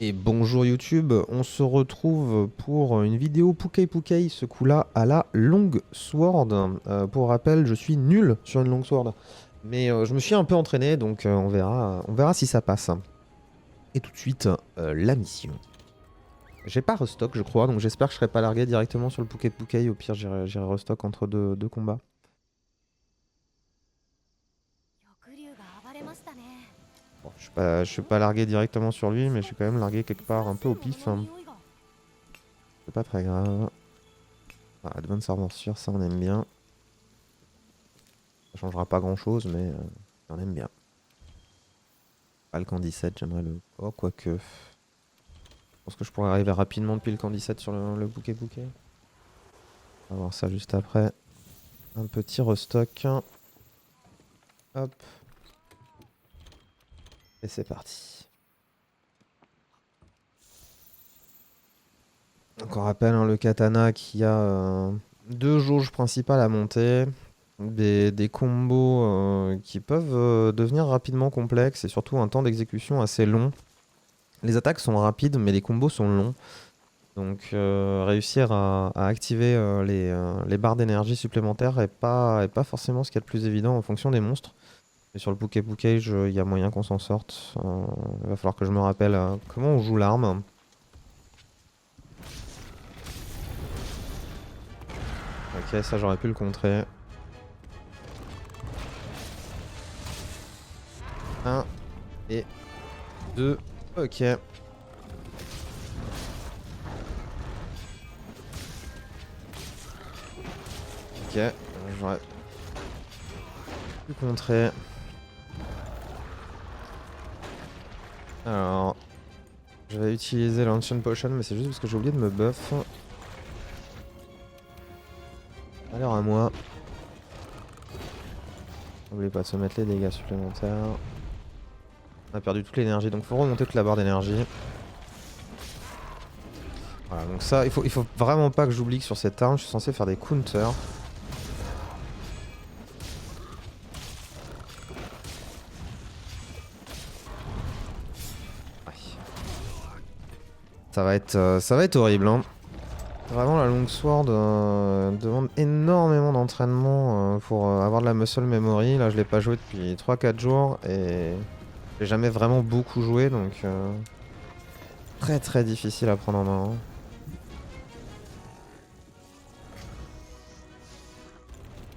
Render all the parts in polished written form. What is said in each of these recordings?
Et bonjour YouTube, on se retrouve pour une vidéo Poukei Poukei, ce coup-là à la Long Sword. Pour rappel, je suis nul sur une Long Sword, mais je me suis un peu entraîné, donc on verra si ça passe. Et tout de suite, la mission. J'ai pas restock, je crois, donc j'espère que je serai pas largué directement sur le Poukei Poukei. Au pire, j'irai restock entre deux combats. Bon, je suis pas largué directement sur lui, mais je suis quand même largué quelque part un peu au pif, hein. C'est pas très grave. Ah, Advance Armor, ça on aime bien. Ça changera pas grand chose, mais on aime bien. Pas le camp 17, j'aimerais le. Oh, quoique. Je pense que je pourrais arriver rapidement depuis le camp 17 sur le Poukei Poukei. On va voir ça juste après. Un petit restock. Hop. Et c'est parti. Donc on rappelle hein, le katana qui a deux jauges principales à monter. Des combos qui peuvent devenir rapidement complexes et surtout un temps d'exécution assez long. Les attaques sont rapides mais les combos sont longs. Donc réussir à activer les barres d'énergie supplémentaires est pas forcément ce qu'il y a de plus évident en fonction des monstres. Mais sur le Poukei Poukei, il y a moyen qu'on s'en sorte. Il va falloir que je me rappelle comment on joue l'arme. Ok, ça j'aurais pu le contrer. 1 et 2. Ok. Ok, j'aurais pu contrer. Alors, je vais utiliser l'Ancient Potion, mais c'est juste parce que j'ai oublié de me buff. Alors à moi. N'oubliez pas de se mettre les dégâts supplémentaires. On a perdu toute l'énergie, donc faut remonter toute la barre d'énergie. Voilà, donc ça, il faut vraiment pas que j'oublie que sur cette arme, je suis censé faire des counters. Ouais. Ça va être horrible, hein. Vraiment, la longsword demande énormément d'entraînement pour avoir de la muscle memory. Là, je l'ai pas joué depuis 3-4 jours et j'ai jamais vraiment beaucoup joué, donc très très difficile à prendre en main, hein.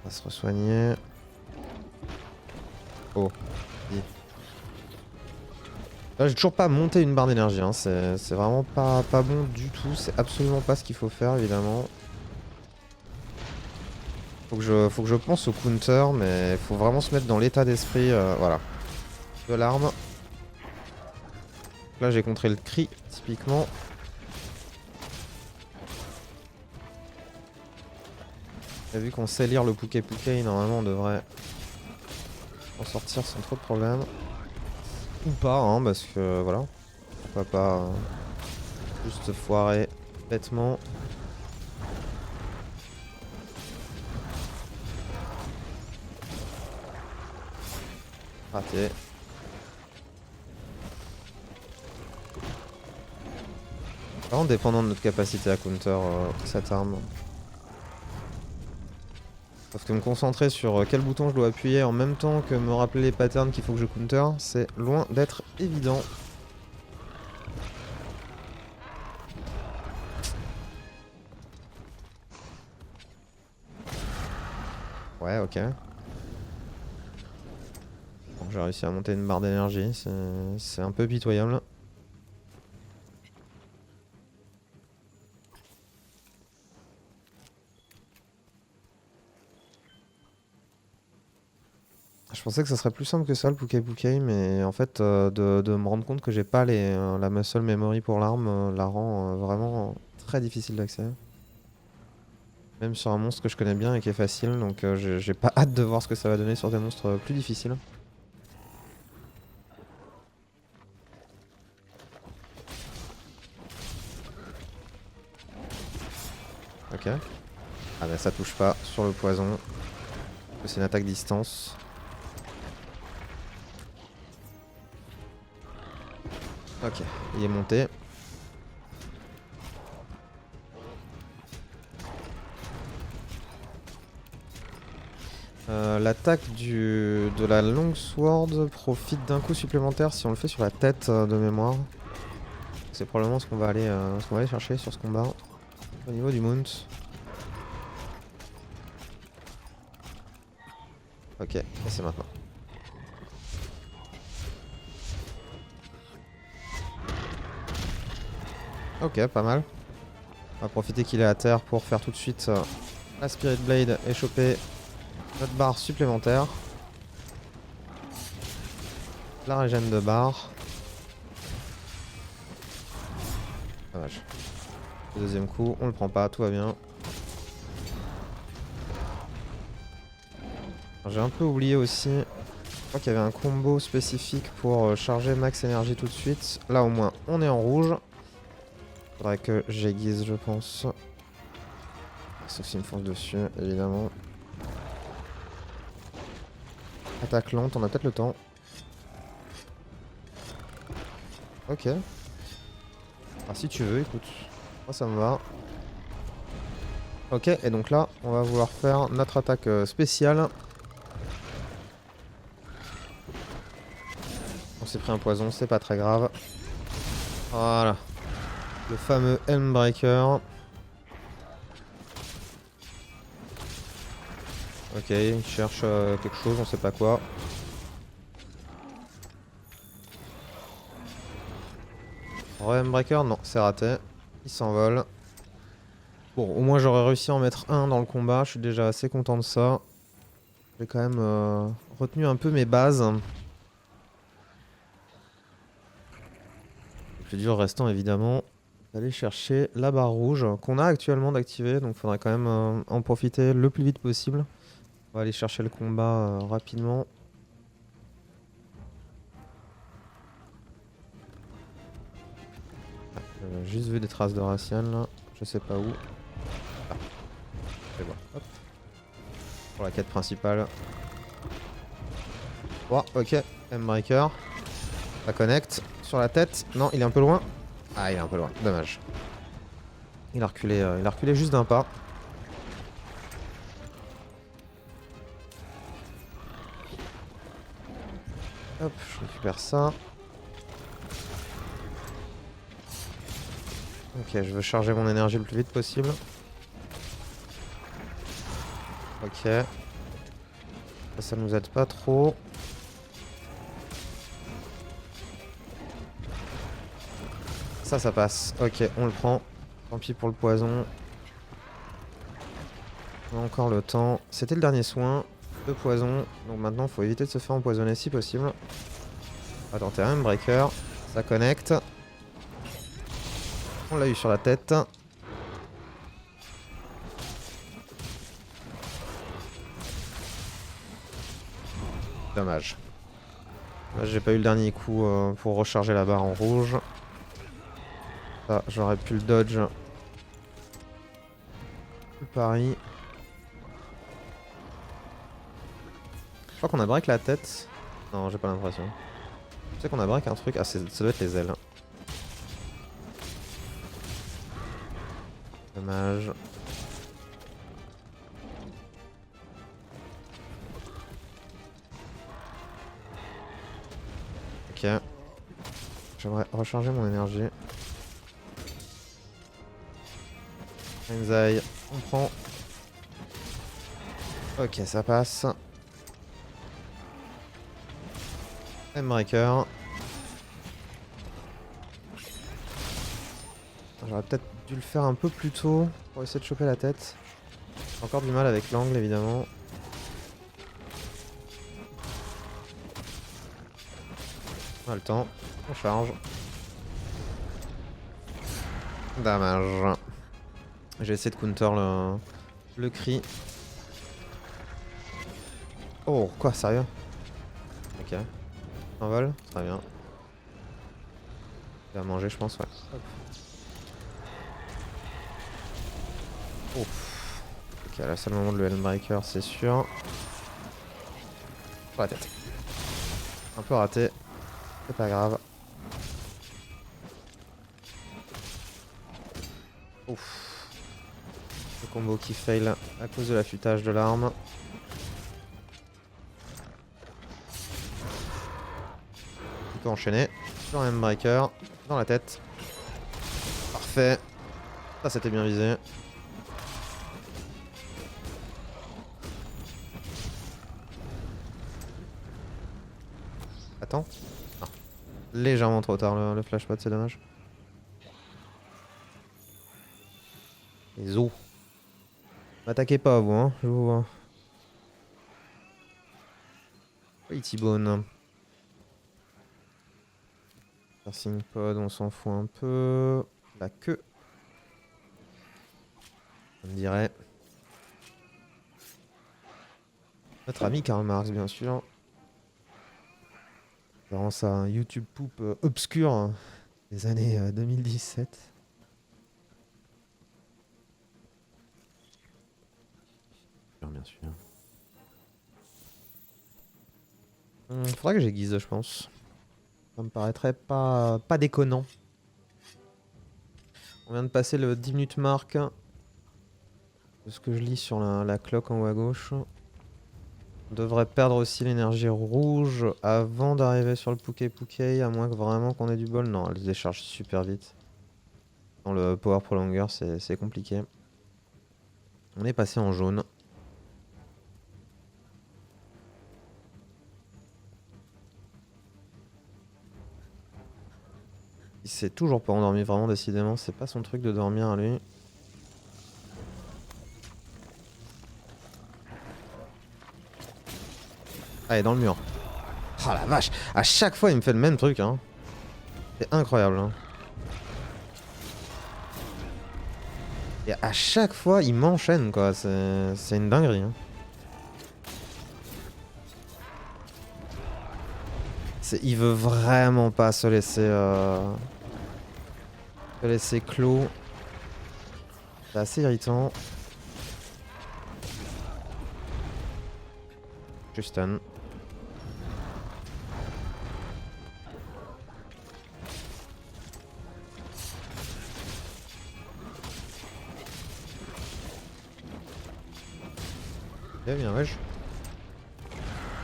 On va se re-soigner. Oh, dis. Là, j'ai toujours pas monté une barre d'énergie, hein. C'est vraiment pas bon du tout. C'est absolument pas ce qu'il faut faire, évidemment. Faut que je pense au counter, mais il faut vraiment se mettre dans l'état d'esprit, voilà, de l'arme. Là, j'ai contré le cri, typiquement. Et vu qu'on sait lire le Poukei Poukei, normalement, on devrait en sortir sans trop de problème. Ou pas, hein, parce que, voilà. Pourquoi pas juste foirer bêtement. Raté. Vraiment dépendant de notre capacité à counter cette arme. Parce que me concentrer sur quel bouton je dois appuyer en même temps que me rappeler les patterns qu'il faut que je counter, c'est loin d'être évident. Ouais, ok. Bon, j'ai réussi à monter une barre d'énergie, c'est un peu pitoyable. Je pensais que ça serait plus simple que ça le Poukei Poukei, mais en fait de me rendre compte que j'ai pas la muscle memory pour l'arme la rend vraiment très difficile d'accès. Même sur un monstre que je connais bien et qui est facile, donc j'ai pas hâte de voir ce que ça va donner sur des monstres plus difficiles. Ok. Ah bah ça touche pas sur le poison. C'est une attaque distance. Ok, il est monté. L'attaque de la longsword profite d'un coup supplémentaire si on le fait sur la tête de mémoire. C'est probablement ce qu'on va aller chercher sur ce combat. Au niveau du mount. Ok, et c'est maintenant. Ok, pas mal. On va profiter qu'il est à terre pour faire tout de suite la Spirit Blade et choper notre barre supplémentaire. La régène de barre. Dommage. Le deuxième coup, on le prend pas, tout va bien. J'ai un peu oublié aussi. Je crois qu'il y avait un combo spécifique pour charger max énergie tout de suite. Là au moins on est en rouge. Faudrait que j'aiguise je pense. Sauf s'il me fonce dessus évidemment. Attaque lente, on a peut-être le temps. Ok. Ah si tu veux écoute. Moi ça me va. Ok et donc là on va vouloir faire notre attaque spéciale. On s'est pris un poison, c'est pas très grave. Voilà. Le fameux Helmbreaker. Ok, il cherche quelque chose, on sait pas quoi. Helmbreaker, non, c'est raté. Il s'envole. Bon, au moins j'aurais réussi à en mettre un dans le combat, je suis déjà assez content de ça. J'ai quand même retenu un peu mes bases. Le plus dur restant évidemment d'aller chercher la barre rouge qu'on a actuellement d'activer, donc il faudrait quand même en profiter le plus vite possible. On va aller chercher le combat rapidement. J'ai juste vu des traces de Racian là, je sais pas où. Ah, je vais voir. Hop. Pour la quête principale. Oh, ok, Helmbreaker. Ça connecte sur la tête. Non, il est un peu loin. Ah, il est un peu loin, dommage. Il a reculé juste d'un pas. Hop, je récupère ça. Ok, je veux charger mon énergie le plus vite possible. Ok. Ça nous aide pas trop. Ça passe. Ok, on le prend. Tant pis pour le poison. On a encore le temps. C'était le dernier soin de poison. Donc maintenant, il faut éviter de se faire empoisonner si possible. On va tenter un breaker. Ça connecte. On l'a eu sur la tête. Dommage. Là, j'ai pas eu le dernier coup pour recharger la barre en rouge. Ça, j'aurais pu le dodge. Le pari. Je crois qu'on a break la tête. Non, j'ai pas l'impression. Je sais qu'on a break un truc. Ah, ça doit être les ailes. Dommage. Ok. J'aimerais recharger mon énergie. Enzai, on prend. Ok, ça passe. Helmbreaker. J'aurais peut-être dû le faire un peu plus tôt pour essayer de choper la tête. J'ai encore du mal avec l'angle évidemment. On a le temps, on charge. Dommage. J'ai essayé de counter le cri. Oh, quoi, sérieux? Ok. Un vol, très bien. Il va manger, je pense, ouais. Hop. Ouf. Ok, là c'est le moment de le Helmbreaker, c'est sûr. Sur la tête. Un peu raté. C'est pas grave. Ouf. Le combo qui fail à cause de l'affûtage de l'arme. Il peut enchaîner sur un M-Breaker dans la tête. Parfait. Ça c'était bien visé. Attends. Non. Légèrement trop tard le flashpot, c'est dommage. Les os. M'attaquez pas vous, hein, je vous vois. Oui, T-Bone. Piercing pod, on s'en fout un peu. La queue. On dirait. Notre ami Karl Marx, bien sûr. Dans sa YouTube poupe obscure des années 2017. Bien sûr. Faudra que j'aiguise, je pense. Ça me paraîtrait pas déconnant. On vient de passer le 10 minutes marque. De ce que je lis sur la cloque en haut à gauche. On devrait perdre aussi l'énergie rouge avant d'arriver sur le Pukei Pukei, à moins que vraiment qu'on ait du bol. Non, elle se décharge super vite. Dans le Power Prolonger, c'est compliqué. On est passé en jaune. Il s'est toujours pas endormi, vraiment, décidément. C'est pas son truc de dormir à lui. Allez, dans le mur. Oh la vache! À chaque fois, il me fait le même truc, hein. C'est incroyable, hein. Et à chaque fois, il m'enchaîne, quoi. C'est une dinguerie, hein. Il veut vraiment pas se laisser clos. C'est assez irritant. Je stun. Eh bien, wesh.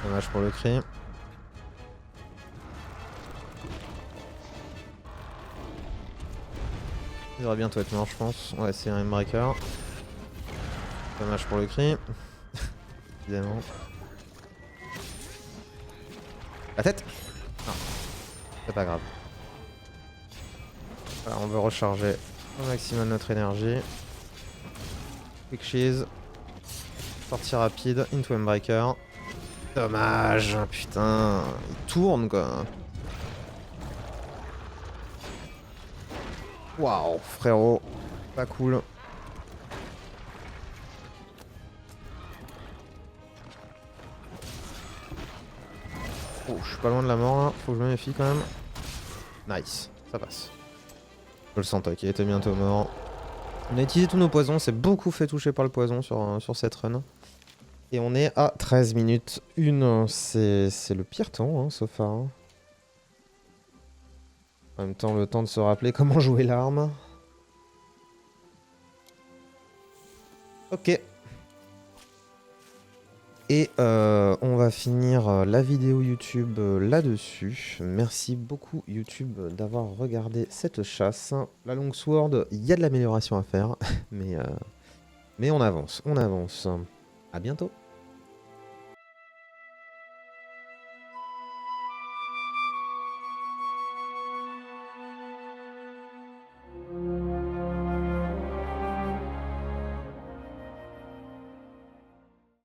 Dommage pour le cri. Il devrait bientôt être mort, je pense. Ouais, c'est un M-Breaker. Dommage pour le cri. Évidemment. La tête! Non. C'est pas grave. Voilà, on veut recharger au maximum notre énergie. Quick cheese. Sortie rapide. Into M-Breaker. Dommage. Putain. Il tourne, quoi. Waouh, frérot. Pas cool. Oh, je suis pas loin de la mort là. Faut que je me méfie quand même. Nice. Ça passe. Je le sentais qu'il était bientôt mort. On a utilisé tous nos poisons. C'est beaucoup fait toucher par le poison sur cette run. Et on est à 13 minutes 1. C'est le pire temps, hein, so far. En même temps, le temps de se rappeler comment jouer l'arme. Ok. Et on va finir la vidéo YouTube là-dessus. Merci beaucoup YouTube d'avoir regardé cette chasse. La longsword, il y a de l'amélioration à faire, mais on avance, on avance. À bientôt.